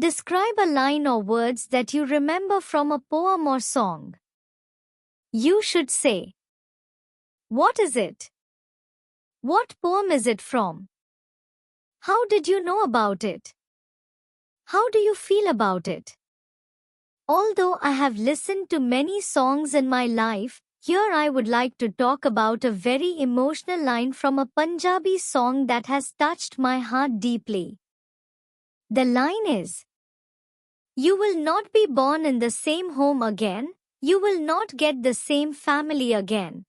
Describe a line or words that you remember from a poem or song. You should say, what is it? What poem is it from? How did you know about it? How do you feel about it? Although I have listened to many songs in my life, here I would like to talk about a very emotional line from a Punjabi song that has touched my heart deeply. The line is, you will not be born in the same home again, you will not get the same family again.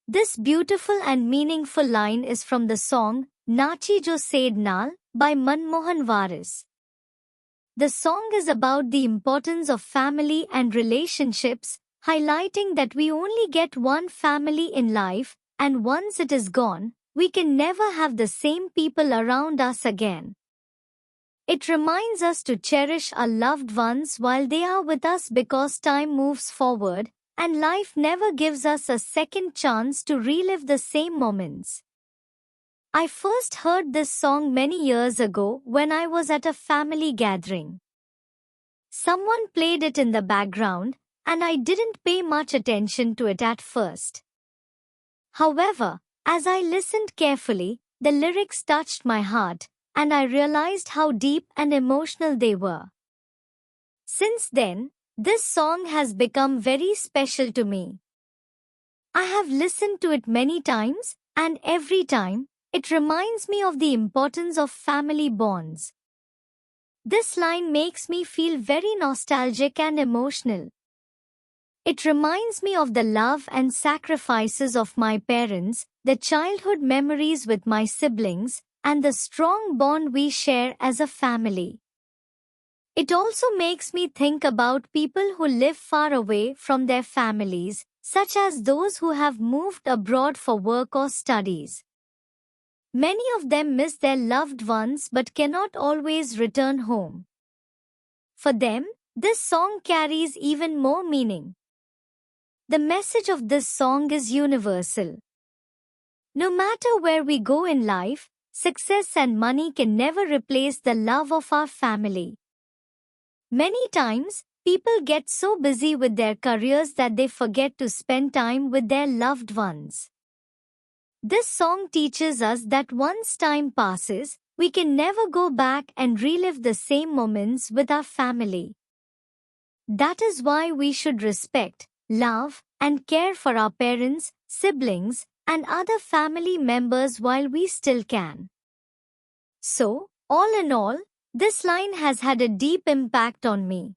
This beautiful and meaningful line is from the song Nachi Jo Said Naal by Manmohan Waris. The song is about the importance of family and relationships, highlighting that we only get one family in life, and once it is gone, we can never have the same people around us again. It reminds us to cherish our loved ones while they are with us because time moves forward, and life never gives us a second chance to relive the same moments. I first heard this song many years ago when I was at a family gathering. Someone played it in the background, and I didn't pay much attention to it at first. However, as I listened carefully, the lyrics touched my heart, and I realized how deep and emotional they were. Since then, this song has become very special to me. I have listened to it many times, and every time, it reminds me of the importance of family bonds. This line makes me feel very nostalgic and emotional. It reminds me of the love and sacrifices of my parents, the childhood memories with my siblings, and the strong bond we share as a family. It also makes me think about people who live far away from their families, such as those who have moved abroad for work or studies. Many of them miss their loved ones but cannot always return home. For them, this song carries even more meaning. The message of this song is universal. No matter where we go in life, success and money can never replace the love of our family. Many times, people get so busy with their careers that they forget to spend time with their loved ones. This song teaches us that once time passes, we can never go back and relive the same moments with our family. That is why we should respect, love, and care for our parents, siblings, and other family members while we still can. So, all in all, this line has had a deep impact on me.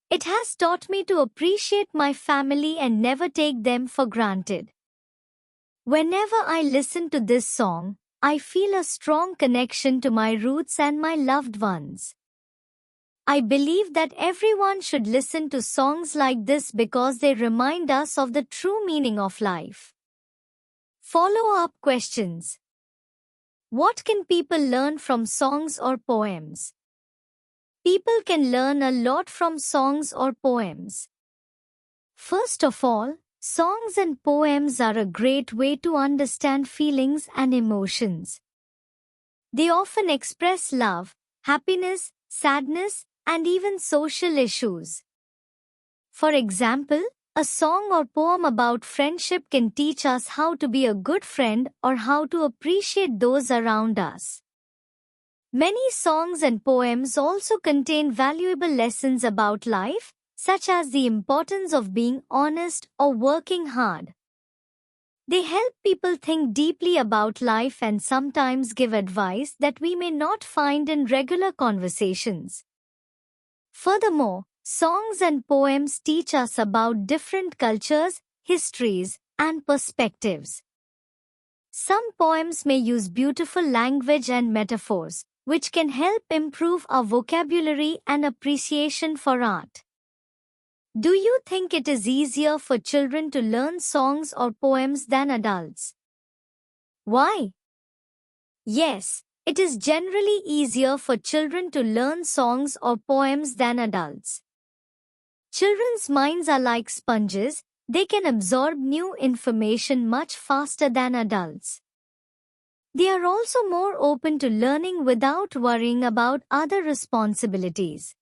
It has taught me to appreciate my family and never take them for granted. Whenever I listen to this song, I feel a strong connection to my roots and my loved ones. I believe that everyone should listen to songs like this because they remind us of the true meaning of life. Follow-up questions. What can people learn from songs or poems? People can learn a lot from songs or poems. First of all, songs and poems are a great way to understand feelings and emotions. They often express love, happiness, sadness, and even social issues. For example, a song or poem about friendship can teach us how to be a good friend or how to appreciate those around us. Many songs and poems also contain valuable lessons about life, such as the importance of being honest or working hard. They help people think deeply about life and sometimes give advice that we may not find in regular conversations. Furthermore, songs and poems teach us about different cultures, histories, and perspectives. Some poems may use beautiful language and metaphors, which can help improve our vocabulary and appreciation for art. Do you think it is easier for children to learn songs or poems than adults? Why? Yes, it is generally easier for children to learn songs or poems than adults. Children's minds are like sponges, they can absorb new information much faster than adults. They are also more open to learning without worrying about other responsibilities.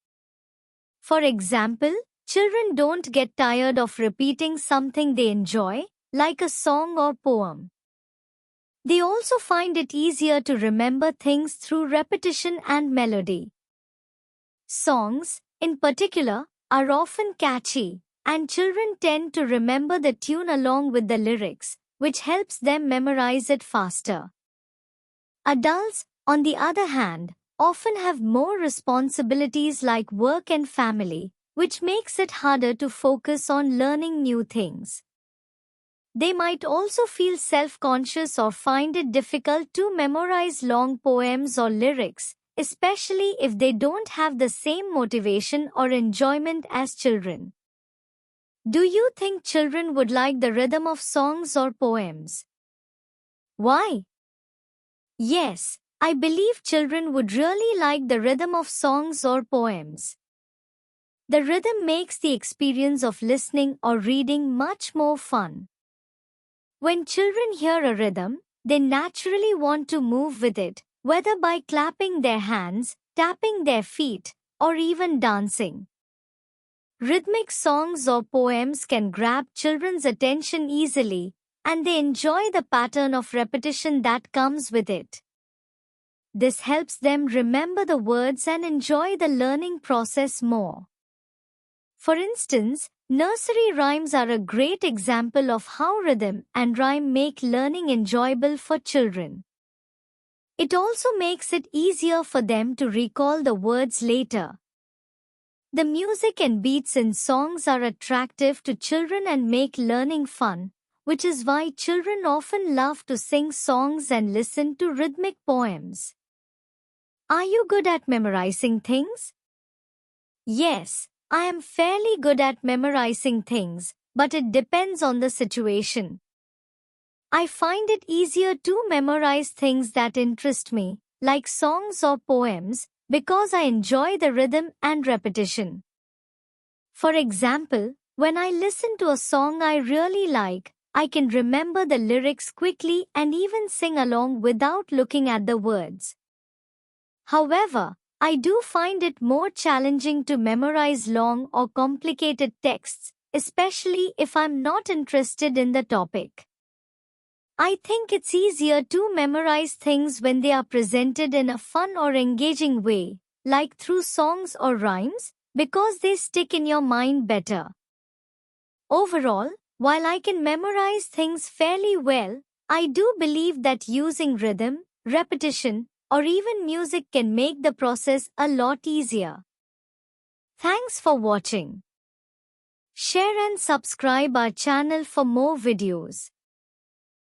For example, children don't get tired of repeating something they enjoy, like a song or poem. They also find it easier to remember things through repetition and melody. Songs, in particular, are often catchy, and children tend to remember the tune along with the lyrics, which helps them memorize it faster. Adults, on the other hand, often have more responsibilities like work and family, which makes it harder to focus on learning new things. They might also feel self-conscious or find it difficult to memorize long poems or lyrics, especially if they don't have the same motivation or enjoyment as children. Do you think children would like the rhythm of songs or poems? Why? Yes, I believe children would really like the rhythm of songs or poems. The rhythm makes the experience of listening or reading much more fun. When children hear a rhythm, they naturally want to move with it, whether by clapping their hands, tapping their feet, or even dancing. Rhythmic songs or poems can grab children's attention easily, and they enjoy the pattern of repetition that comes with it. This helps them remember the words and enjoy the learning process more. For instance, nursery rhymes are a great example of how rhythm and rhyme make learning enjoyable for children. It also makes it easier for them to recall the words later. The music and beats in songs are attractive to children and make learning fun, which is why children often love to sing songs and listen to rhythmic poems. Are you good at memorizing things? Yes, I am fairly good at memorizing things, but it depends on the situation. I find it easier to memorize things that interest me, like songs or poems, because I enjoy the rhythm and repetition. For example, when I listen to a song I really like, I can remember the lyrics quickly and even sing along without looking at the words. However, I do find it more challenging to memorize long or complicated texts, especially if I'm not interested in the topic. I think it's easier to memorize things when they are presented in a fun or engaging way, like through songs or rhymes, because they stick in your mind better. Overall, while I can memorize things fairly well, I do believe that using rhythm, repetition, or even music can make the process a lot easier. Thanks for watching. Share and subscribe our channel for more videos.